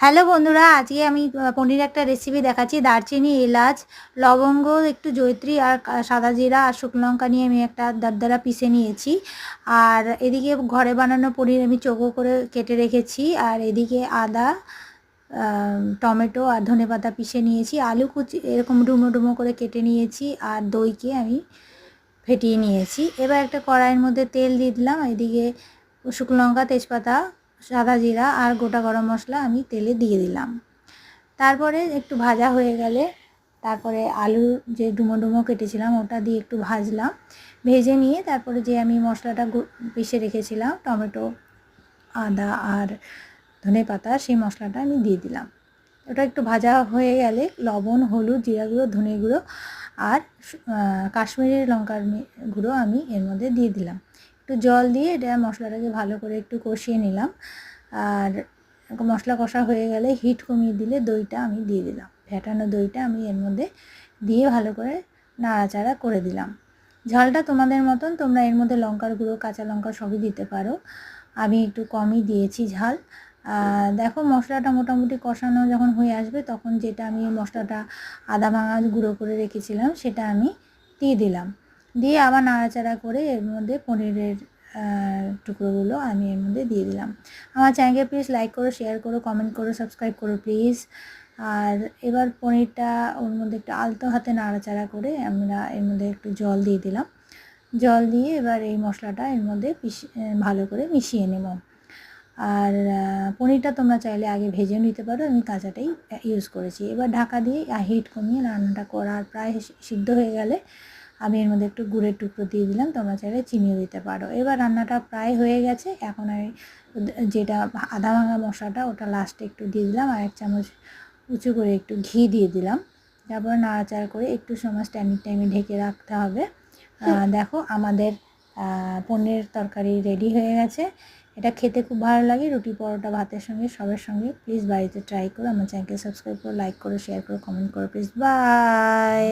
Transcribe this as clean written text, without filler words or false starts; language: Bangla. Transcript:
হ্যালো বন্ধুরা, আজকে আমি পনির একটা রেসিপি দেখাচ্ছি। দারচিনি, এলাচ, লবঙ্গ, একটু জয়িত্রী আর সাদা জিরা আর শুকনো লঙ্কা নিয়ে আমি একটা দরদরা পিষে নিয়েছি। আর এদিকে ঘরে বানানো পনির আমি চৌকো করে কেটে রেখেছি। আর এদিকে আদা, টমেটো আর ধনেপাতা পিষে নিয়েছি। আলু কুচি এরকম ডুমো ডুমো করে কেটে নিয়েছি। আর দইকে আমি ফেটিয়ে নিয়েছি। এবার একটা কড়াইয়ের মধ্যে তেল দিয়ে দিলাম। এদিকে শুকনো লঙ্কা, তেজপাতা, সাদা জিরা আর গোটা গরম মশলা আমি তেলে দিয়ে দিলাম। তারপরে একটু ভাজা হয়ে গেলে তারপরে আলু যে ডুমো ডুমো কেটেছিলাম ওটা দিয়ে একটু ভাজলাম। ভেজে নিয়ে তারপরে যে আমি মশলাটা পিষে রেখেছিলাম, টমেটো, আদা আর ধনেপাতা, সেই মশলাটা আমি দিয়ে দিলাম। ওটা একটু ভাজা হয়ে গেলে লবণ, হলুদ, জিরা গুঁড়ো, ধনে গুঁড়ো আর কাশ্মীরি লঙ্কার গুঁড়ো আমি এর মধ্যে দিয়ে দিলাম। একটু জল দিয়ে এটা মশলাটাকে ভালো করে একটু কষিয়ে নিলাম। আর মশলা কষা হয়ে গেলে হিট কমিয়ে দিলে দইটা আমি দিয়ে দিলাম। ফেটানো দইটা আমি এর মধ্যে দিয়ে ভালো করে নাড়াচাড়া করে দিলাম। ঝালটা তোমাদের মতন, তোমরা এর মধ্যে লঙ্কার গুঁড়ো, কাঁচা লঙ্কা সবই দিতে পারো। আমি একটু কমই দিয়েছি ঝাল। দেখো মশলাটা মোটামুটি কষানো যখন হয়ে আসবে তখন যেটা আমি মশলাটা আদা ভাঙা গুঁড়ো করে রেখেছিলাম সেটা আমি দিয়ে দিলাম। দিয়ে আবার নাড়াচাড়া করে এর মধ্যে পনিরের টুকরোগুলো আমি এর মধ্যে দিয়ে দিলাম। আমার চ্যানেলকে প্লিজ লাইক করো, শেয়ার করো, কমেন্ট করো, সাবস্ক্রাইব করো প্লিজ। আর এবার পনিরটা ওর মধ্যে একটু আলতো হাতে নাড়াচাড়া করে আমরা এর মধ্যে একটু জল দিয়ে দিলাম। জল দিয়ে এবার এই মশলাটা এর মধ্যে ভালো করে মিশিয়ে নেব। আর পনিরটা তোমরা চাইলে আগে ভেজে নিতে পারো, আমি কাঁচাটাই ইউজ করেছি। এবার ঢাকা দিয়ে হিট কমিয়ে রান্নাটা করার প্রায় সিদ্ধ হয়ে গেলে আমি এর মধ্যে একটু গুড়ের টুকরো দিয়ে দিলাম, তোমরা চাইলে চিনিও দিতে পারো। এবার রান্নাটা প্রায় হয়ে গেছে। এখন আমি যেটা আদা ভাঙা মশলাটা ওটা লাস্টে একটু দিয়ে দিলাম, আর 1 চামচ উঁচু করে একটু ঘি দিয়ে দিলাম। তারপরে নাড়াচাড়া করে একটু সময় স্ট্যান্ডিং টাইমে ঢেকে রাখতে হবে। দেখো আমাদের পনির তরকারি রেডি হয়ে গেছে। এটা খেতে খুব ভালো লাগে রুটি, পরোটা, ভাতের সঙ্গে, সবের সঙ্গে। প্লিজ বাড়িতে ট্রাই করো। আমার চ্যানেলকে সাবস্ক্রাইব করো, লাইক করো, শেয়ার করো, কমেন্ট করো প্লিজ। বাই।